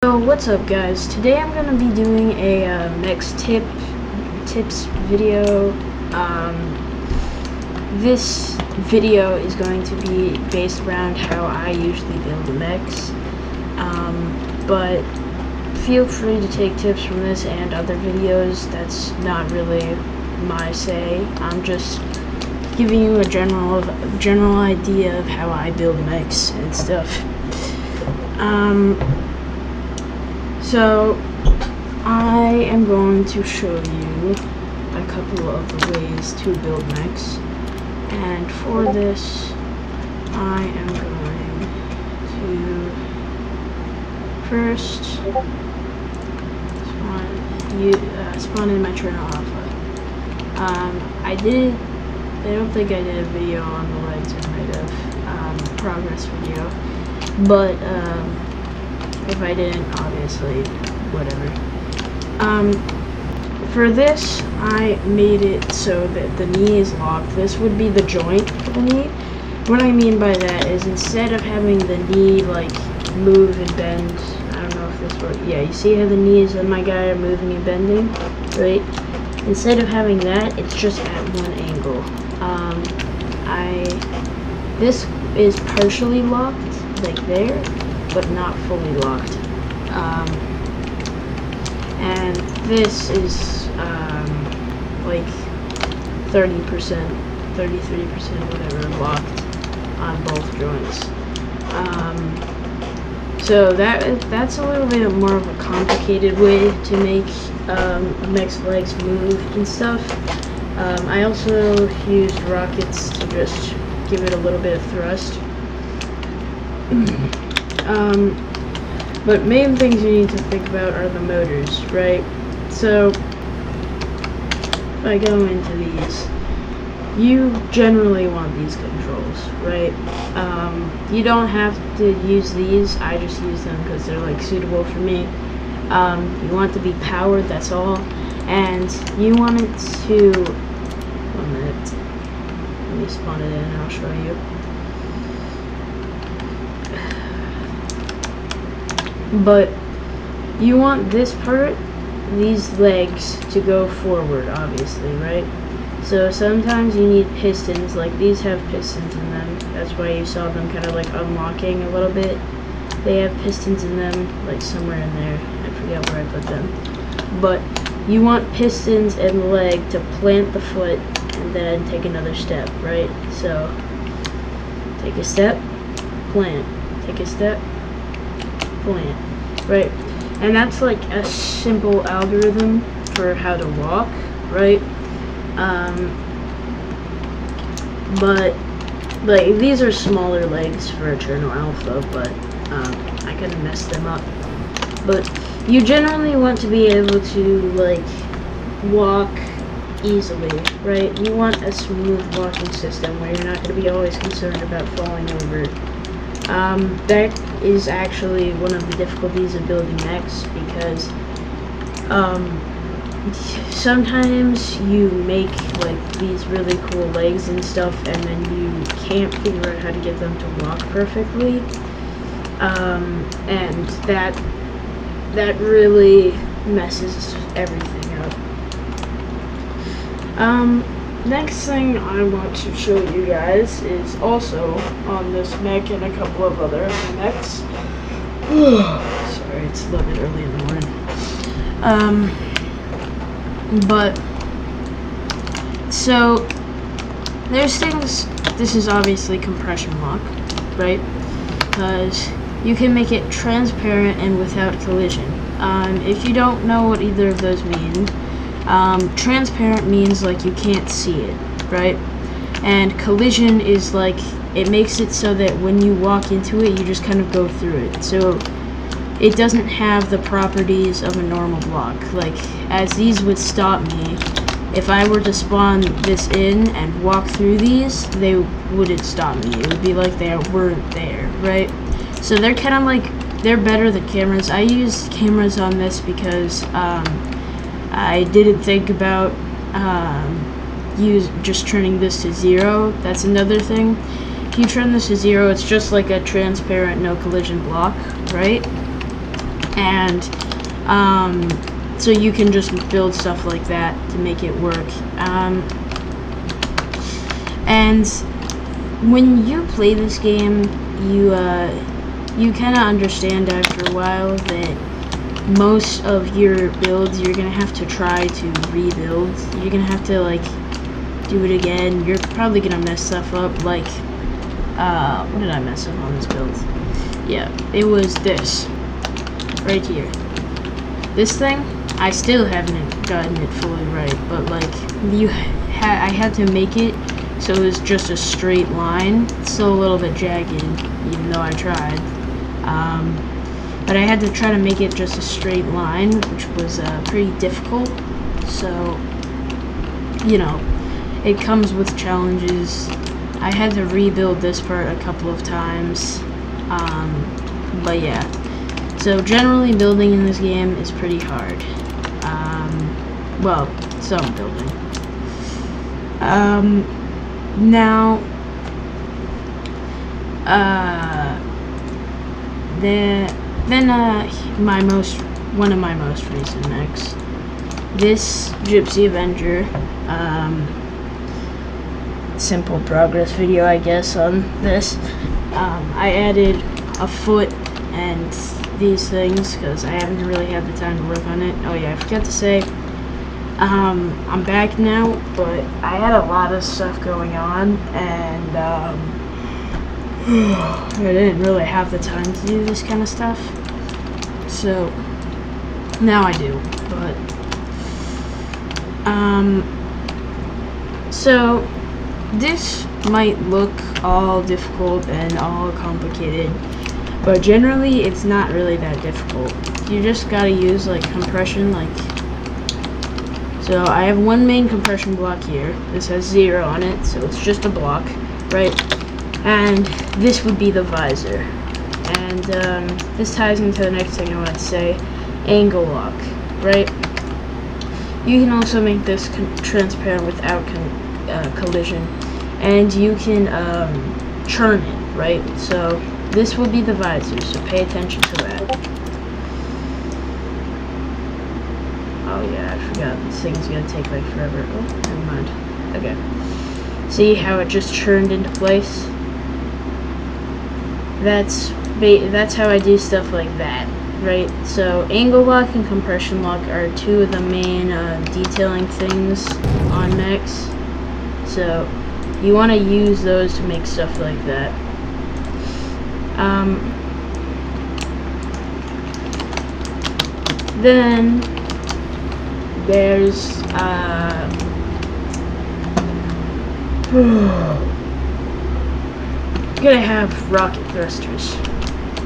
So what's up guys, today I'm going to be doing a mechs tips video. This video is going to be based around how I usually build mechs, but feel free to take tips from this and other videos. That's not really my say. I'm just giving you a general idea of how I build mechs and stuff. So I am going to show you a couple of the ways to build mechs, and for this I am going to first spawn in my Eternal Alpha. I don't think I did a video on the legs. I might have progress video, but if I didn't, obviously, whatever. For this, I made it so that the knee is locked. This would be the joint for the knee. What I mean by that is, instead of having the knee, like, move and bend, I don't know if this works. Yeah, you see how the knees of my guy are moving and bending, right? Instead of having that, it's just at one angle. This is partially locked, like there, but not fully locked. And this is like 30%, 33%, whatever, locked on both joints. So that's a little bit more of a complicated way to make mech's legs move and stuff. I also used rockets to just give it a little bit of thrust. But main things you need to think about are the motors, right? So if I go into these, you generally want these controls, right? You don't have to use these. I just use them because they're like suitable for me. You want to be powered, that's all, and you want it to, 1 minute, let me spawn it in and I'll show you. But you want this part, these legs, to go forward, obviously, right? So sometimes you need pistons, like these have pistons in them. That's why you saw them kind of like unlocking a little bit. They have pistons in them, like somewhere in there. I forget where I put them. But you want pistons in the leg to plant the foot and then take another step, right? So take a step, plant, take a step, plant, right? And that's like a simple algorithm for how to walk, right? But like these are smaller legs for Eternal Alpha, but I kind of messed them up. But you generally want to be able to like walk easily, right? You want a smooth walking system where you're not going to be always concerned about falling over. That is actually one of the difficulties of building mechs, because sometimes you make like these really cool legs and stuff, and then you can't figure out how to get them to walk perfectly, and that really messes everything up. Next thing I want to show you guys is also on this mech and a couple of other mechs. Sorry, it's a little bit early in the morning. But so there's things. This is obviously compression lock, right? Because you can make it transparent and without collision. If you don't know what either of those mean, transparent means like you can't see it, right? And collision is like it makes it so that when you walk into it, you just kind of go through it. So it doesn't have the properties of a normal block. Like, as these would stop me, if I were to spawn this in and walk through these, they wouldn't stop me. It would be like they weren't there, right? So they're kind of like, they're better than cameras. I used cameras on this because I didn't think about just turning this to 0. That's another thing. If you turn this to 0, it's just like a transparent no collision block, right? and so you can just build stuff like that to make it work. And when you play this game, you kind of understand after a while that most of your builds you're gonna have to try to rebuild. You're gonna have to like do it again. You're probably gonna mess stuff up. Like what did I mess up on this build? Yeah, it was this right here. This thing I still haven't gotten it fully right, but like I had to make it so it was just a straight line. It's still a little bit jagged, even though I tried. But I had to try to make it just a straight line, which was pretty difficult. So, you know, it comes with challenges. I had to rebuild this part a couple of times. But yeah. So generally building in this game is pretty hard. Well, some building. Now, one of my most recent mechs, this Gypsy Avenger, simple progress video, I guess, on this. I added a foot and these things because I haven't really had the time to work on it. Oh yeah, I forgot to say, I'm back now, but I had a lot of stuff going on, and I didn't really have the time to do this kind of stuff. So now I do, but so this might look all difficult and all complicated, but generally it's not really that difficult. You just gotta use like compression, like so I have one main compression block here. This has 0 on it, so it's just a block, right? And this would be the visor. And this ties into the next thing I want to say, angle lock, right? You can also make this transparent without collision, and you can churn it, right? So this will be the visor, so pay attention to that. Oh yeah, I forgot, this thing's gonna take like forever. Oh, never mind. Okay. See how it just churned into place? That's how I do stuff like that, right? So angle lock and compression lock are two of the main detailing things on mechs. So you want to use those to make stuff like that. Then there's you gotta have rocket thrusters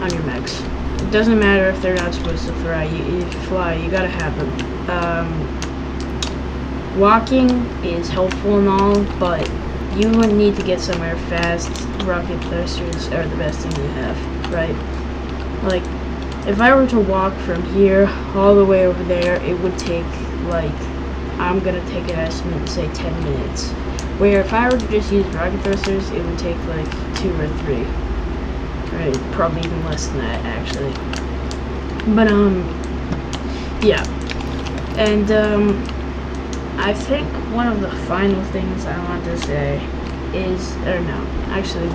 on your mechs. It doesn't matter if they're not supposed to fly. You gotta have them. Walking is helpful and all, but you would need to get somewhere fast. Rocket thrusters are the best thing to have, right? Like, if I were to walk from here all the way over there, it would take, like, I'm gonna take an estimate and say 10 minutes. Where if I were to just use rocket thrusters, it would take like 2 or 3. Right, probably even less than that, actually. But, yeah. And, I think one of the final things I want to say is, or no, actually,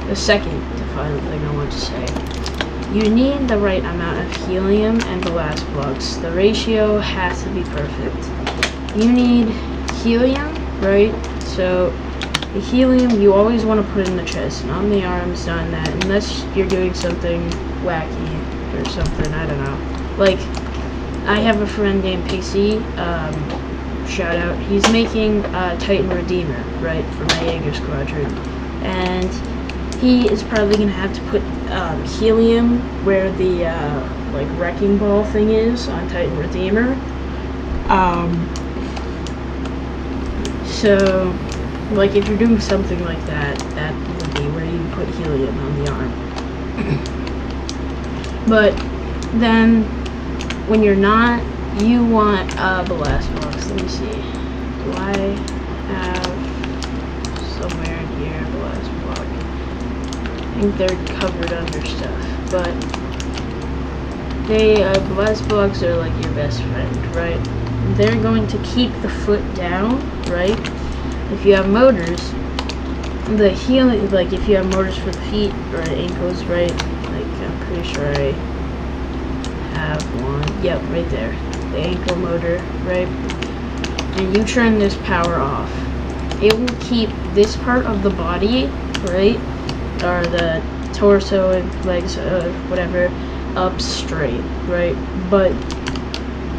the second to final thing I want to say. You need the right amount of helium and blast blocks. The ratio has to be perfect. You need helium, right? So the helium you always want to put in the chest, not in the arms, not in that, unless you're doing something wacky or something, I don't know. Like, I have a friend named PC, shout out, he's making Titan Redeemer, right, for my Jaeger Squadron, and he is probably going to have to put helium where the like wrecking ball thing is on Titan Redeemer. So, like, if you're doing something like that, that would be where you put helium on the arm. But then, when you're not, you want blast blocks. Let me see. Do I have somewhere in here a blast block? I think they're covered under stuff, but glass blocks are like your best friend, right? They're going to keep the foot down, right? If you have motors, the healing, like if you have motors for the feet or ankles, right? Like I'm pretty sure I have one. Yep, right there. The ankle motor, right? And you turn this power off. It will keep this part of the body, right? Or the torso and legs, whatever, up straight, right? But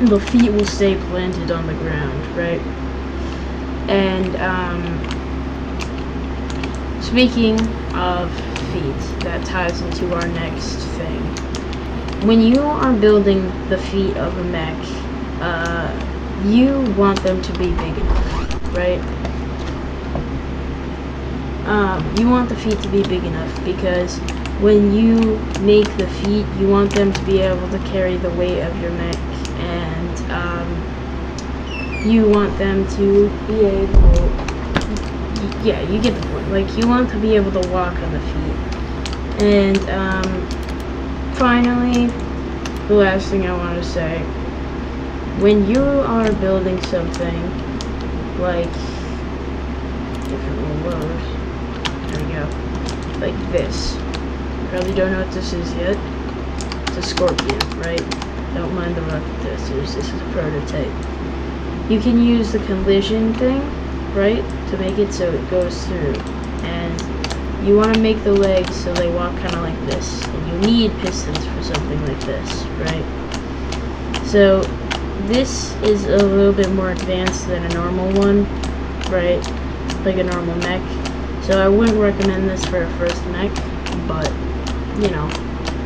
the feet will stay planted on the ground, right? And speaking of feet, that ties into our next thing. When you are building the feet of a mech, you want them to be big enough, right? You want the feet to be big enough because when you make the feet, you want them to be able to carry the weight of your mech, and you want them to be able, yeah, you get the point. Like, you want to be able to walk on the feet. And finally, the last thing I want to say, when you are building something like different lows, there we go, like this. Probably don't know what this is yet. It's a scorpion, right? Don't mind the rough this is a prototype. You can use the collision thing, right, to make it so it goes through. And you want to make the legs so they walk kind of like this. And you need pistons for something like this, right? So this is a little bit more advanced than a normal one, right? Like a normal mech. So I wouldn't recommend this for a first mech, but you know,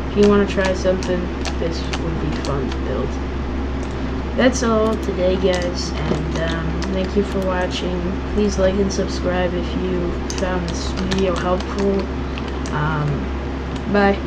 if you want to try something, this would be fun to build. That's all today, guys, and thank you for watching. Please like and subscribe if you found this video helpful. Bye.